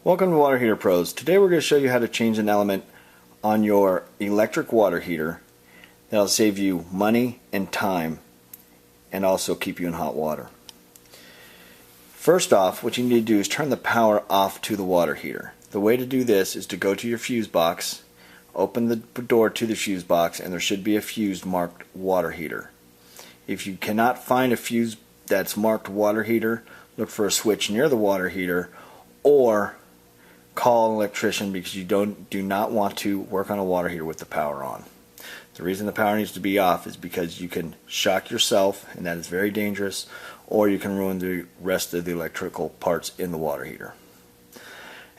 Welcome to Water Heater Pros. Today we're going to show you how to change an element on your electric water heater that'll save you money and time and also keep you in hot water. First off, what you need to do is turn the power off to the water heater. The way to do this is to go to your fuse box, open the door to the fuse box, and there should be a fuse marked water heater. If you cannot find a fuse that's marked water heater, look for a switch near the water heater or call an electrician because you do not want to work on a water heater with the power on. The reason the power needs to be off is because you can shock yourself, and that is very dangerous, or you can ruin the rest of the electrical parts in the water heater.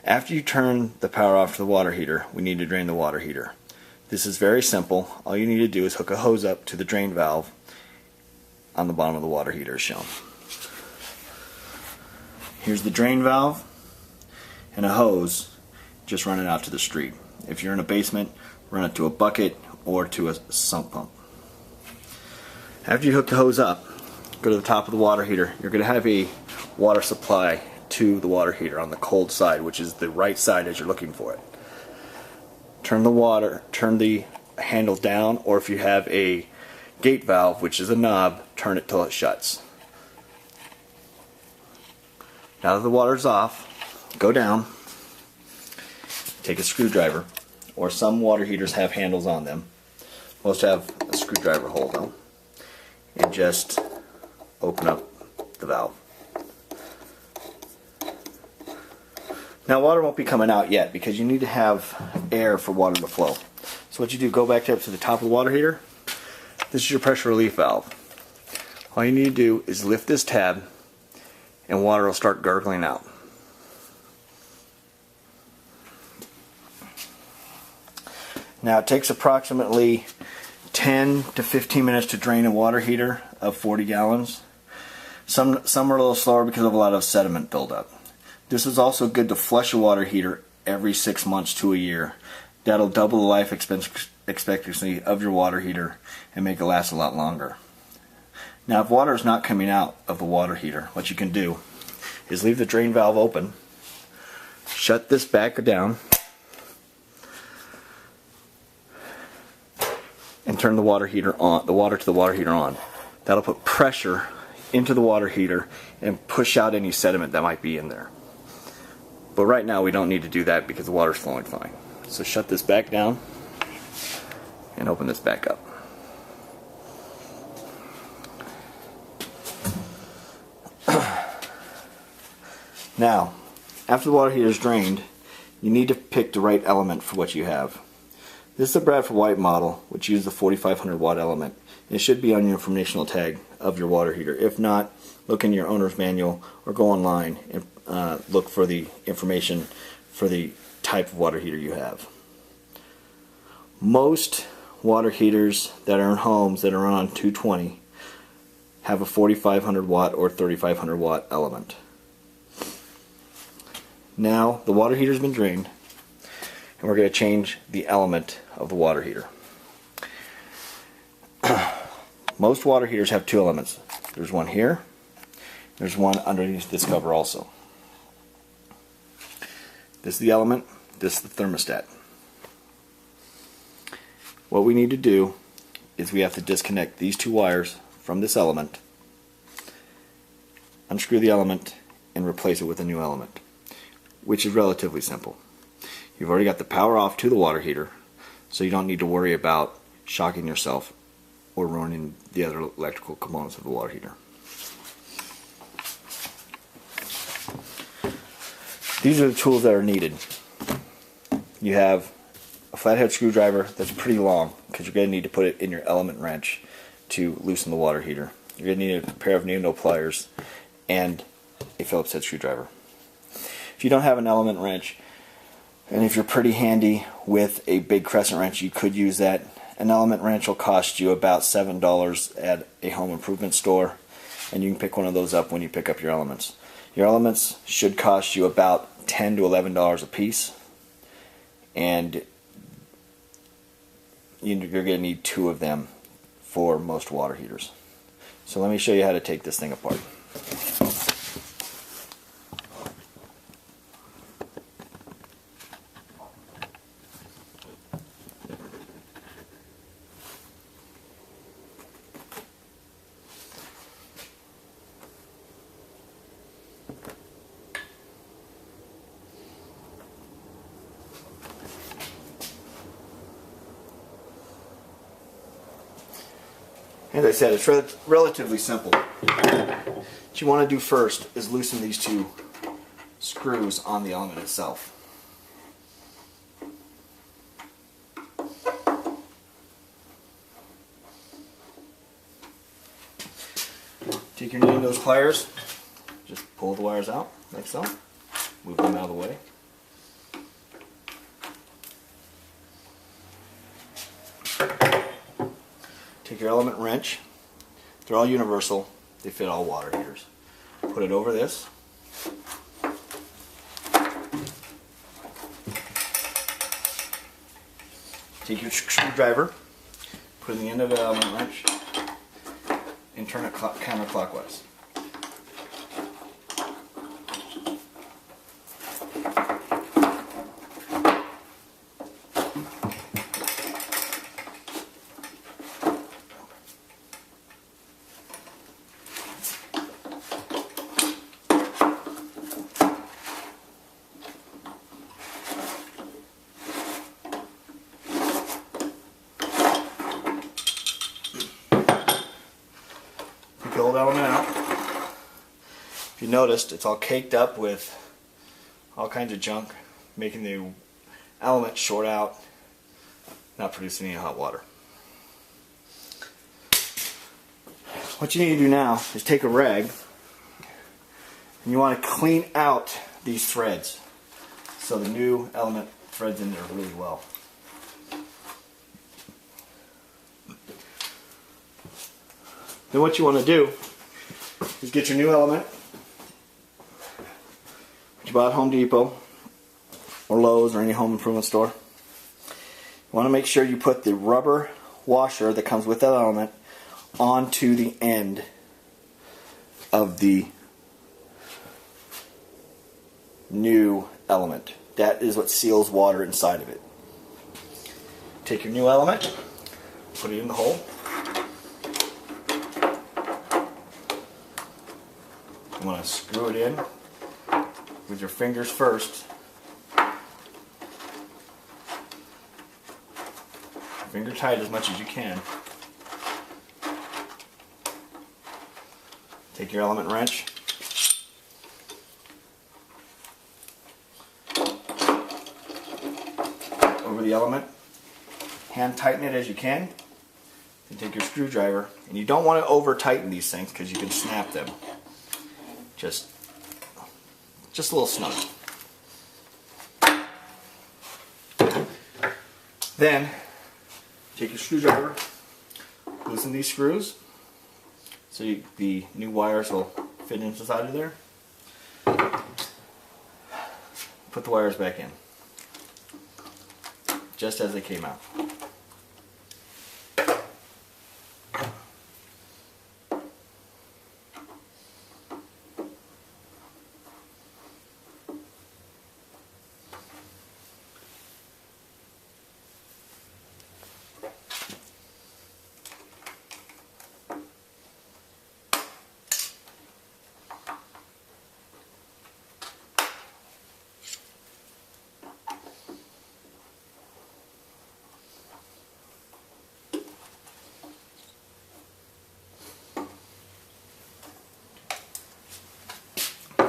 After you turn the power off to the water heater, we need to drain the water heater. This is very simple. All you need to do is hook a hose up to the drain valve on the bottom of the water heater as shown. Here's the drain valve and a hose just running out to the street. If you're in a basement, run it to a bucket or to a sump pump. After you hook the hose up, go to the top of the water heater. You're going to have a water supply to the water heater on the cold side, which is the right side as you're looking for it. Turn the handle down, or if you have a gate valve, which is a knob, turn it till it shuts. Now that the water's off, go down, take a screwdriver, or some water heaters have handles on them. Most have a screwdriver hole though, and just open up the valve. Now water won't be coming out yet because you need to have air for water to flow. So what you do, go back up to the top of the water heater. This is your pressure relief valve. All you need to do is lift this tab and water will start gurgling out. Now it takes approximately 10 to 15 minutes to drain a water heater of 40 gallons. Some are a little slower because of a lot of sediment buildup. This is also good to flush a water heater every 6 months to a year. That'll double the life expectancy of your water heater and make it last a lot longer. Now if water is not coming out of the water heater, what you can do is leave the drain valve open, shut this back down, and turn the water heater on, the water to the water heater on. That'll put pressure into the water heater and push out any sediment that might be in there. But right now we don't need to do that because the water's flowing fine. So shut this back down and open this back up. Now, after the water heater is drained, you need to pick the right element for what you have. This is the Bradford White model, which uses the 4500 watt element. It should be on your informational tag of your water heater. If not, look in your owner's manual or go online and look for the information for the type of water heater you have. Most water heaters that are in homes that are on 220 have a 4500 watt or 3500 watt element. Now the water heater's been drained, and we're going to change the element of the water heater. Most water heaters have two elements. There's one here, there's one underneath this cover also. This is the element, this is the thermostat. What we need to do is we have to disconnect these two wires from this element, unscrew the element, and replace it with a new element, which is relatively simple. You've already got the power off to the water heater, so you don't need to worry about shocking yourself or ruining the other electrical components of the water heater. These are the tools that are needed. You have a flathead screwdriver that's pretty long because you're going to need to put it in your element wrench to loosen the water heater. You're going to need a pair of needle pliers and a Phillips head screwdriver. If you don't have an element wrench, and if you're pretty handy with a big crescent wrench, you could use that. An element wrench will cost you about $7 at a home improvement store, and you can pick one of those up when you pick up your elements. Your elements should cost you about $10 to $11 a piece, and you're going to need two of them for most water heaters. So let me show you how to take this thing apart. As I said, it's relatively simple. What you want to do first is loosen these two screws on the element itself. Take your needle nose pliers, just pull the wires out like so, move them out of the way. Take your element wrench, they're all universal, they fit all water heaters. Put it over this. Take your screwdriver, put it in the end of the element wrench, and turn it counterclockwise. The old element out. If you noticed, it's all caked up with all kinds of junk, making the element short out, not producing any hot water. What you need to do now is take a rag and you want to clean out these threads so the new element threads in there really well. Then what you want to do is get your new element, which you bought at Home Depot or Lowe's or any home improvement store. You want to make sure you put the rubber washer that comes with that element onto the end of the new element. That is what seals water inside of it. Take your new element, put it in the hole. You want to screw it in with your fingers first. Finger tight as much as you can. Take your element wrench. Over the element. Hand tighten it as you can. And take your screwdriver. And you don't want to over tighten these things because you can snap them. Just a little snug. Then take your screwdriver, loosen these screws so the new wires will fit inside of there. Put the wires back in, just as they came out.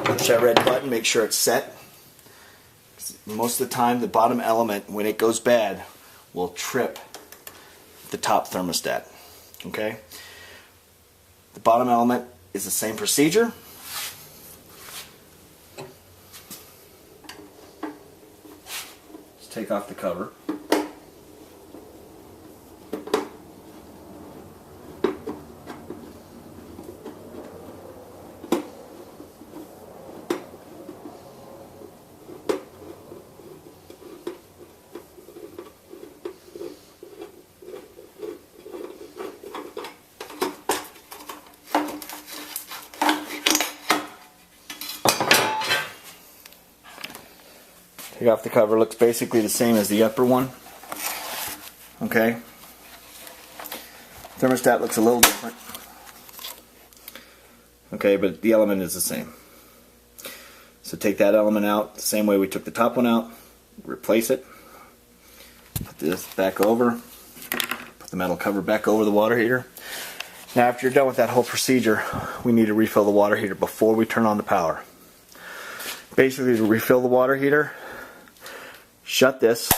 Push that red button, make sure it's set. Most of the time the bottom element, when it goes bad, will trip the top thermostat. Okay? The bottom element is the same procedure. Just take off the cover. Take off the cover. Looks basically the same as the upper one. Okay. Thermostat looks a little different. Okay, but the element is the same. So take that element out the same way we took the top one out. Replace it. Put this back over. Put the metal cover back over the water heater. Now after you're done with that whole procedure, we need to refill the water heater before we turn on the power. Basically, to refill the water heater, shut this.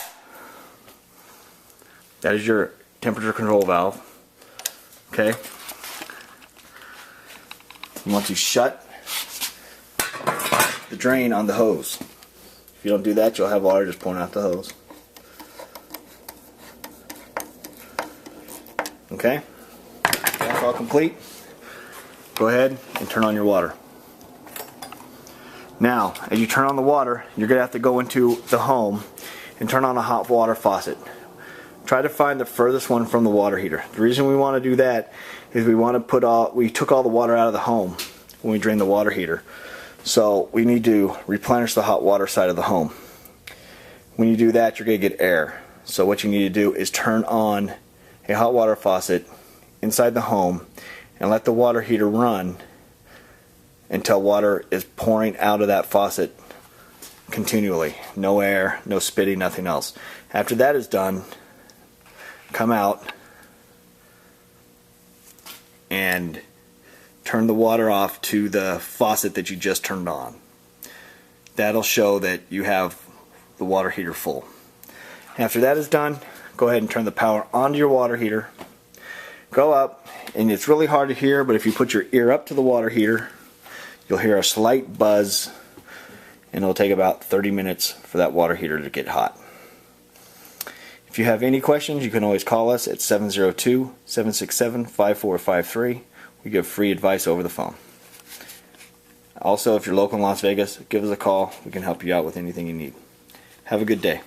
That is your temperature control valve. Okay? You want to shut the drain on the hose. If you don't do that, you'll have water just pouring out the hose. Okay? That's all complete. Go ahead and turn on your water. Now, as you turn on the water, you're going to have to go into the home and turn on a hot water faucet. Try to find the furthest one from the water heater. The reason we want to do that is we took all the water out of the home when we drained the water heater. So we need to replenish the hot water side of the home. When you do that, you're going to get air. So what you need to do is turn on a hot water faucet inside the home and let the water heater run until water is pouring out of that faucet continually. No air, no spitting, nothing else. After that is done, come out and turn the water off to the faucet that you just turned on. That'll show that you have the water heater full. After that is done, go ahead and turn the power onto your water heater. Go up, and it's really hard to hear, but if you put your ear up to the water heater, you'll hear a slight buzz, and it'll take about 30 minutes for that water heater to get hot. If you have any questions, you can always call us at 702-767-5453. We give free advice over the phone. Also, if you're local in Las Vegas, give us a call. We can help you out with anything you need. Have a good day.